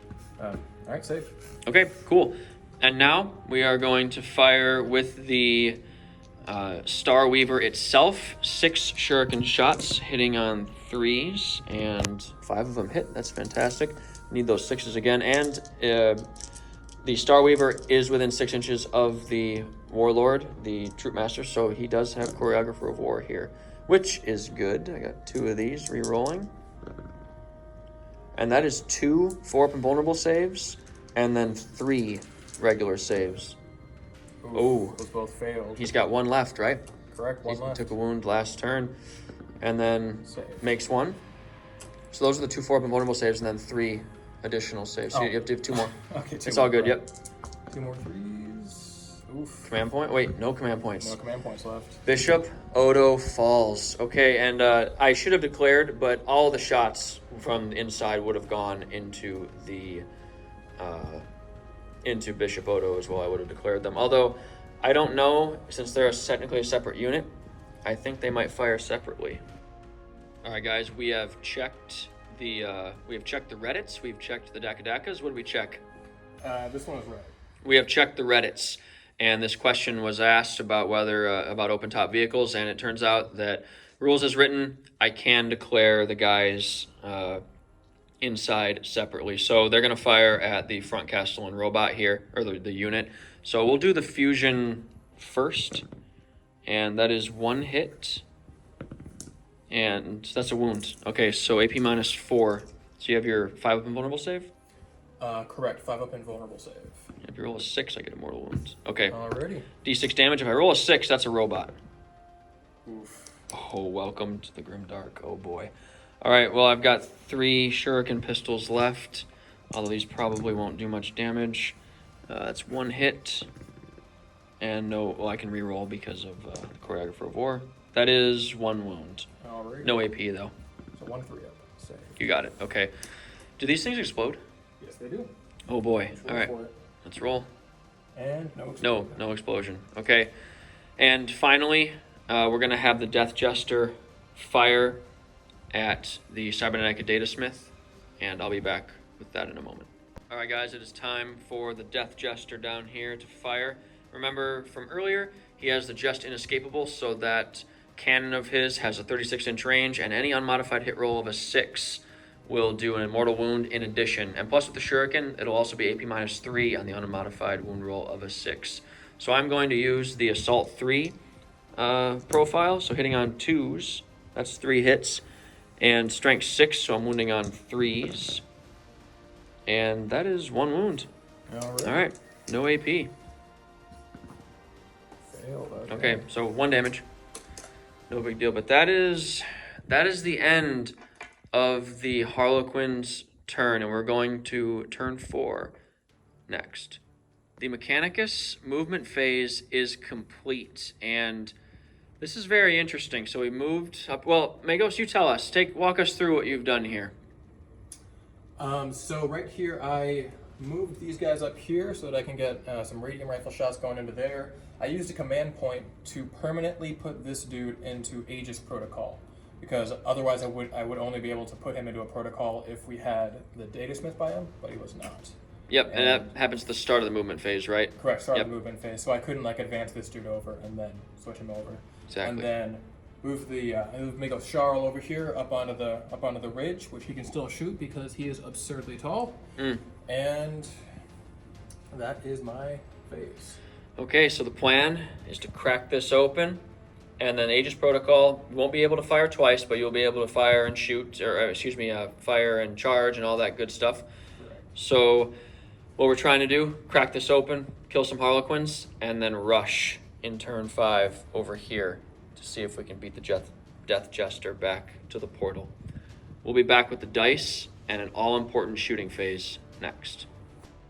All right, save. Okay, cool. And now we are going to fire with the Star Weaver itself. 6 shuriken shots hitting on 3s, and 5 of them hit. That's fantastic. Need those 6s again. And the Star Weaver is within 6 inches of the Warlord, the Troop Master, so he does have Choreographer of War here, which is good. I got 2 of these re-rolling. And that is 2 4-up and vulnerable saves, and then 3 regular saves. Oh, those both failed. he's got 1 left, right? Correct, one He left. took a wound last turn, and then Save. makes 1. So those are the 2 4-up and vulnerable saves, and then 3 additional saves. So you have to have 2 more. Okay, It's all good. Yep. 2 more 3s. Oof. Command point. Wait, no command points. No command points left. Bishop Odo falls. Okay, and I should have declared, but all the shots from the inside would have gone into the into Bishop Odo as well. I would have declared them. Although I don't know, since they're technically a separate unit, I think they might fire separately. All right, guys, we have checked the Reddits. We've checked the Dakadakas. What did we check? This one is right. We have checked the Reddits, and this question was asked about whether about open top vehicles, and it turns out that rules as written, I can declare the guys inside separately. So they're going to fire at the front Castellan robot here, or the unit. So we'll do the fusion first, and that is 1 hit, and that's a wound. Okay, so AP -4. So you have your 5-up invulnerable save? Correct, 5-up invulnerable save. If you roll a 6, I get a mortal wound. Okay. Alrighty. D6 damage. If I roll a 6, that's a robot. Oof. Oh, welcome to the Grimdark. Oh, boy. All right, well, I've got 3 shuriken pistols left, although these probably won't do much damage. That's 1 hit. And no, well, I can reroll because of the Choreographer of War. That is 1 wound. Alrighty. No AP, though. So 1 3-up save. You got it. Okay. Do these things explode? Yes, they do. Oh, boy. Let's All roll right. for it. Let's roll. And no No, explosion. no explosion. Okay. And finally, we're going to have the Death Jester fire at the Cybernetic Datasmith, and I'll be back with that in a moment. All right, guys, it is time for the Death Jester down here to fire. Remember from earlier, he has the Just Inescapable, so that cannon of his has a 36-inch range, and any unmodified hit roll of a 6 will do an immortal wound in addition. And plus with the shuriken, it'll also be AP -3 on the unmodified wound roll of a 6. So I'm going to use the Assault 3 profile, so hitting on 2s, that's 3 hits, and Strength 6, so I'm wounding on 3s. And that is 1 wound. Alright. All right, no AP. Failed. Okay, so 1 damage. No big deal, but that is the end of the Harlequin's turn, and we're going to turn 4 next. The Mechanicus movement phase is complete, and this is very interesting. So we moved up. Well, Magos, you tell us. Walk us through what you've done here. So right here, I moved these guys up here so that I can get some radium rifle shots going into there. I used a command point to permanently put this dude into Aegis protocol, because otherwise I would only be able to put him into a protocol if we had the Datasmith by him, but he was not. Yep, and that happens at the start of the movement phase, right? Correct, start Yep. of the movement phase. So I couldn't like advance this dude over and then switch him over. Exactly. And then move Magos Charl over here up onto the ridge, which he can still shoot because he is absurdly tall. And that is my phase. Okay, so the plan is to crack this open, and then Aegis Protocol, you won't be able to fire twice, but you'll be able to fire and shoot, or fire and charge and all that good stuff. So what we're trying to do, crack this open, kill some Harlequins, and then rush in turn 5 over here to see if we can beat the Death Jester back to the portal. We'll be back with the dice and an all-important shooting phase next.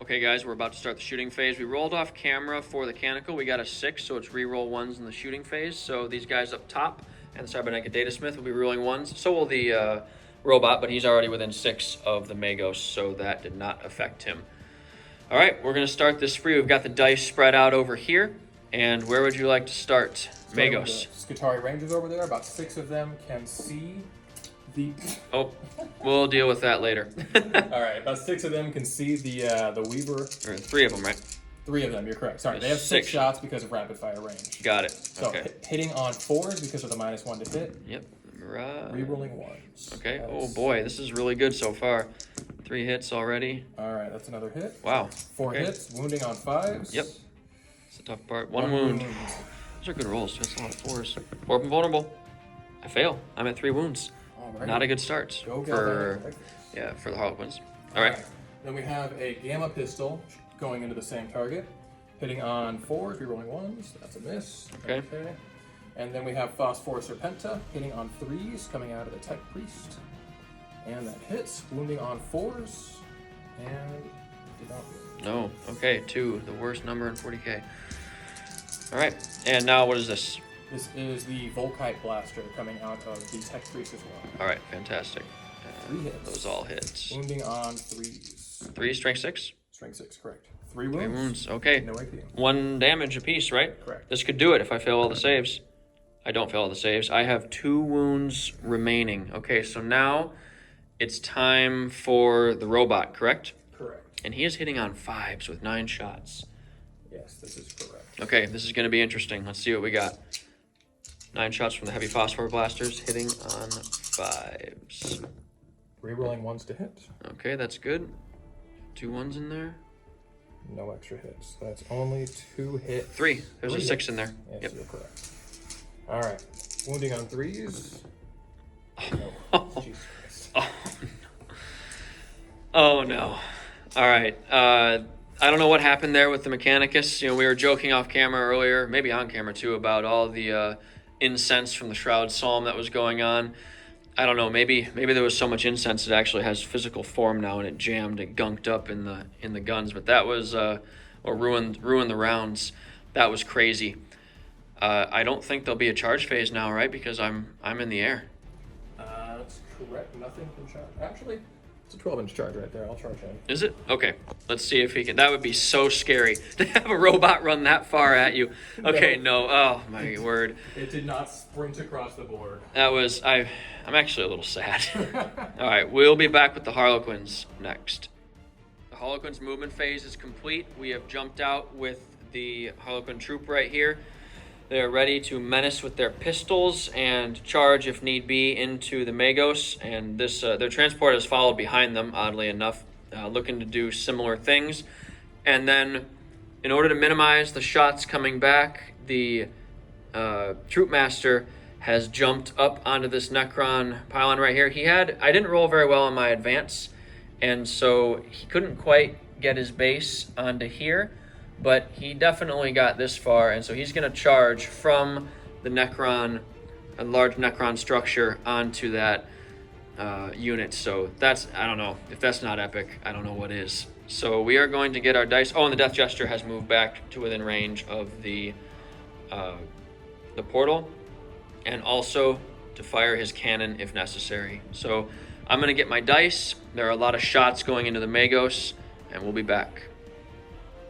Okay, guys, we're about to start the shooting phase. We rolled off camera for the Canonical. We got a 6, so it's re-roll 1s in the shooting phase. So these guys up top and the Cybernetic Datasmith will be rolling 1s. So will the robot, but he's already within 6 of the Magos, so that did not affect him. All right, we're going to start this free. We've got the dice spread out over here. And where would you like to start? Magos. Scutari Rangers over there, about 6 of them can see the... Oh, we'll deal with that later. All right, about 6 of them can see the Weaver. Or 3 of them, right? 3 of them, you're correct. Sorry, they have 6 shots because of rapid fire range. Got it. So okay. Hitting on 4s because of the -1 to hit. Yep. Right. Rerolling 1s. Okay. Oh boy, this is really good so far. 3 hits already. All right, that's another hit. Wow. 4 hits, wounding on 5s. Yep. It's the tough part. 1 wound. Those are good rolls. That's a lot of 4s. 4 up and vulnerable. I fail. I'm at 3 wounds. Alrighty. Not a good start for the Harlequins. All right. Then we have a Gamma pistol going into the same target, hitting on 4s, rerolling 1s. That's a miss. Okay. And then we have Phosphor Serpenta hitting on 3s, coming out of the Tech Priest, and that hits, wounding on 4s, and did not wound. No. Okay. 2, the worst number in 40k. All right. And now what is this? This is the Volkite Blaster coming out of the Tech Priest as well. All right. Fantastic. 3 hits. Those all hits. Wounding on 3s. 3 strength 6. Strength 6, correct. 3 wounds. 3 wounds. Okay. No AP. 1 damage apiece, right? Correct. This could do it if I fail all the saves. I don't fail all the saves. I have 2 wounds remaining. Okay, so now it's time for the robot, correct? Correct. And he is hitting on 5s with 9 shots. Yes, this is correct. Okay, this is going to be interesting. Let's see what we got. 9 shots from the heavy phosphor blasters hitting on 5s. Rerolling 1s to hit. Okay, that's good. 2 1s in there. No extra hits. That's only 2 hits. 3. There's 3 a 6 hits. in there. Yes, Yep. you're correct. All right. Wounding on 3s. No. Oh. Jesus Christ. Oh, no. Oh, no. All right. I don't know what happened there with the Mechanicus. You know, we were joking off camera earlier, maybe on camera too, about all the incense from the Shroud Psalm that was going on. I don't know. Maybe there was so much incense it actually has physical form now, and it jammed, it gunked up in the guns. But that was or ruined the rounds. That was crazy. I don't think there'll be a charge phase now, right? Because I'm in the air. That's correct. Nothing can charge. Actually, it's a 12-inch charge right there. I'll charge him. Is it? Okay. Let's see if he can. That would be so scary to have a robot run that far at you. Okay, no. Oh, my word. It did not sprint across the board. That was... I'm actually a little sad. All right, we'll be back with the Harlequins next. The Harlequins movement phase is complete. We have jumped out with the Harlequin troop right here. They are ready to menace with their pistols and charge, if need be, into the Magos. And this their transport has followed behind them, oddly enough, looking to do similar things. And then, in order to minimize the shots coming back, the troop master has jumped up onto this Necron pylon right here. I didn't roll very well on my advance, and so he couldn't quite get his base onto here. But he definitely got this far, and so he's going to charge from the Necron, a large Necron structure, onto that unit. So that's, I don't know. If that's not epic, I don't know what is. So we are going to get our dice. Oh, and the Death Gesture has moved back to within range of the portal, and also to fire his cannon if necessary. So I'm going to get my dice. There are a lot of shots going into the Magos, and we'll be back.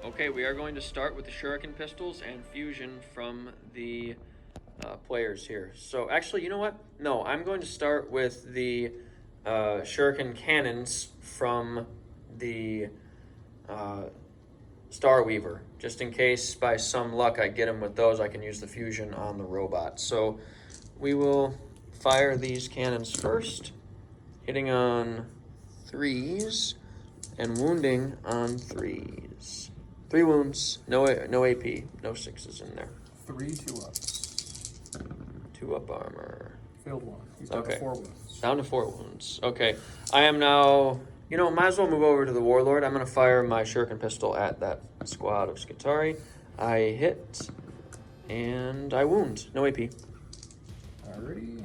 Okay, we are going to start with the Shuriken pistols and fusion from the players here. So actually, you know what? No, I'm going to start with the Shuriken cannons from the Star Weaver. Just in case by some luck I get him with those, I can use the fusion on the robot. So we will fire these cannons first, hitting on 3s and wounding on 3s. 3 wounds, no AP, no 6s in there. 3 2-ups. 2-up armor. Failed 1. He's down to 4 wounds. Down to 4 wounds. Okay. I am now, might as well move over to the Warlord. I'm going to fire my Shuriken pistol at that squad of Scutari. I hit, and I wound. No AP. Alrighty.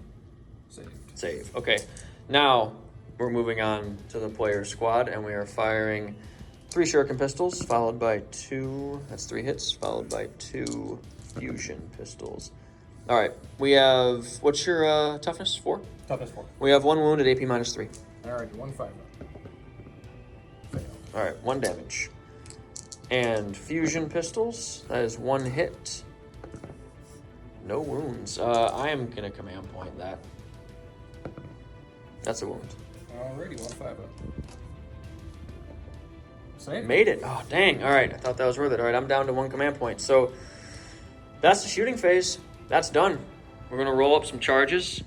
Saved. Save. Okay. Now, we're moving on to the player squad, and we are firing 3 Shuriken pistols, followed by 2, that's 3 hits, followed by 2 fusion pistols. All right, we have, what's your toughness? 4? Toughness 4. We have 1 wound at AP minus 3. Alright, 1 5. Failed. All right, 1 damage. And fusion pistols. That is 1 hit. No wounds. I am gonna command point that. That's a wound. Alrighty, 1-5 up. Save. Made it. Oh, dang. All right. I thought that was worth it. All right, I'm down to 1 command point. So that's the shooting phase. That's done. We're going to roll up some charges.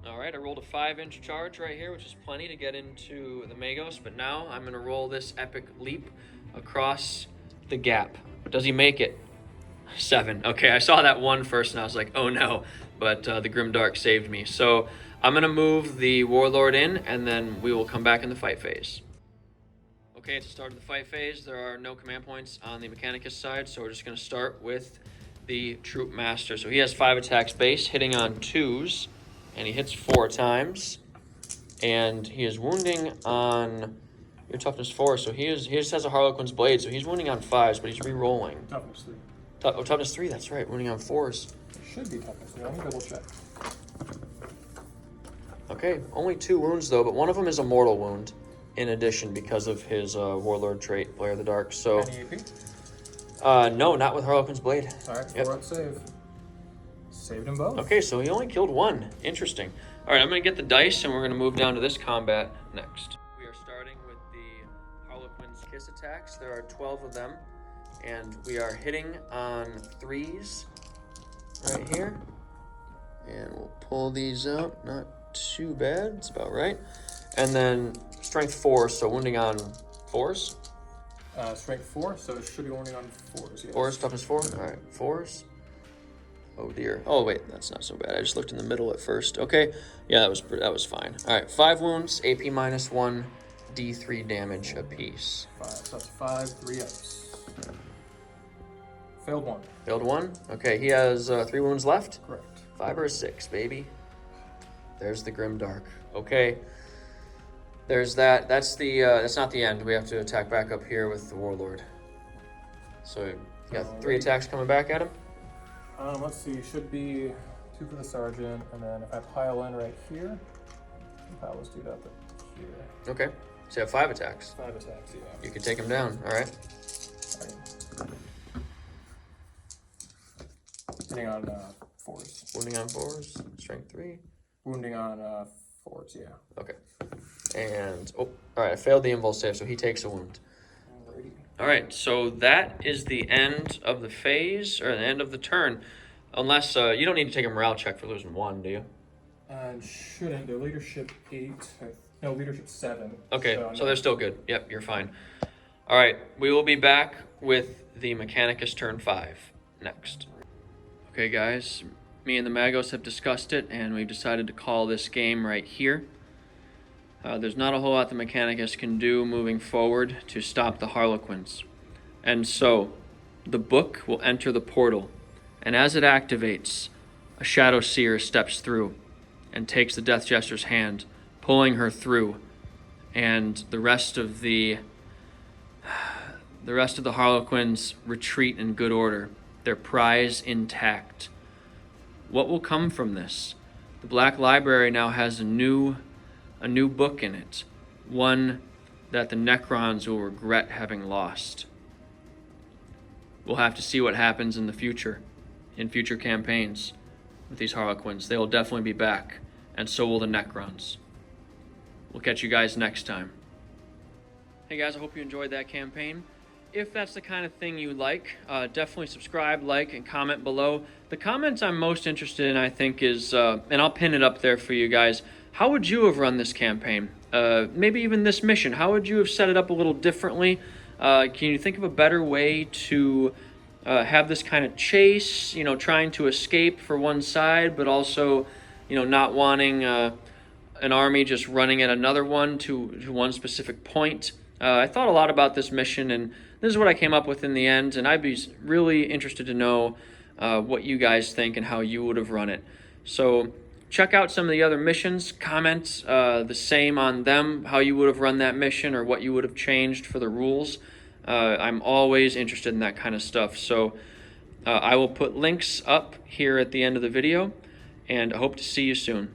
All right, I rolled a 5-inch charge right here, which is plenty to get into the Magos. But now I'm going to roll this epic leap across the gap. Does he make it? 7. Okay, I saw that 1 first, and I was like, oh no. But the Grimdark saved me. So I'm going to move the Warlord in, and then we will come back in the fight phase. Okay, it's the start of the fight phase. There are no command points on the Mechanicus side, so we're just going to start with the Troop Master. So he has 5 attacks base, hitting on 2s, and he hits 4 times. And he is wounding on your toughness 4, so he just has a Harlequin's blade, so he's wounding on 5s, but he's re-rolling. Toughness 3. Toughness 3, that's right, wounding on 4s. It should be toughness 3. Let me double check. Okay, only 2 wounds though, but one of them is a mortal wound. In addition, because of his Warlord trait, Blare of the Dark. So, Any AP? No, not with Harlequin's blade. All right, 4 up save. Saved them both. Okay, so he only killed 1. Interesting. All right, I'm going to get the dice, and we're going to move down to this combat next. We are starting with the Harlequin's Kiss attacks. There are 12 of them, and we are hitting on 3s right here. And we'll pull these out. Not too bad. It's about right. And then strength 4, so wounding on 4s. Strength 4, so it should be wounding on 4s. Yes. 4s, toughness 4. All right, 4s. Oh dear. Oh wait, that's not so bad. I just looked in the middle at first. Okay, yeah, that was fine. All right, 5 wounds, AP -1, D3 damage apiece. 5, so that's 5, 3 ups. Failed 1. Failed 1. Okay, he has 3 wounds left. Correct. 5 or 6, baby. There's the Grimdark. Okay. There's that. That's not the end. We have to attack back up here with the Warlord. So you got 3 attacks coming back at him. Let's see. Should be 2 for the sergeant, and then if I pile in right here, I'll just do that up here. Okay. So you have 5 attacks. 5 attacks. Yeah. You can take him down. All right. Hitting on 4s. Wounding on 4s. Strength 3. Wounding on 4s. Yeah. Okay. And all right. I failed the invul save, so he takes a wound. Alrighty. All right, so that is the end of the phase, or the end of the turn. Unless, you don't need to take a morale check for losing 1, do you? Shouldn't. They're leadership 8. No, leadership 7. Okay, so they're still good. Yep, you're fine. All right, we will be back with the Mechanicus turn 5 next. Okay, guys, me and the Magos have discussed it, and we've decided to call this game right here. There's not a whole lot the Mechanicus can do moving forward to stop the Harlequins. And so, the book will enter the portal, and as it activates, a Shadow Seer steps through and takes the Death Jester's hand, pulling her through, and the rest of the Harlequins retreat in good order, their prize intact. What will come from this? The Black Library now has a new book in it, one that the Necrons will regret having lost. We'll have to see what happens in the future, in future campaigns with these Harlequins. They will definitely be back, and so will the Necrons. We'll catch you guys next time. Hey guys, I hope you enjoyed that campaign. If that's the kind of thing you like, definitely subscribe, like, and comment below. The comments I'm most interested in, I think, is, and I'll pin it up there for you guys, how would you have run this campaign? Maybe even this mission. How would you have set it up a little differently? Can you think of a better way to have this kind of chase, trying to escape for one side, but also, not wanting an army just running at another one to one specific point? I thought a lot about this mission, and this is what I came up with in the end, and I'd be really interested to know what you guys think and how you would have run it. So check out some of the other missions, comment the same on them, how you would have run that mission or what you would have changed for the rules. I'm always interested in that kind of stuff. So I will put links up here at the end of the video, and I hope to see you soon.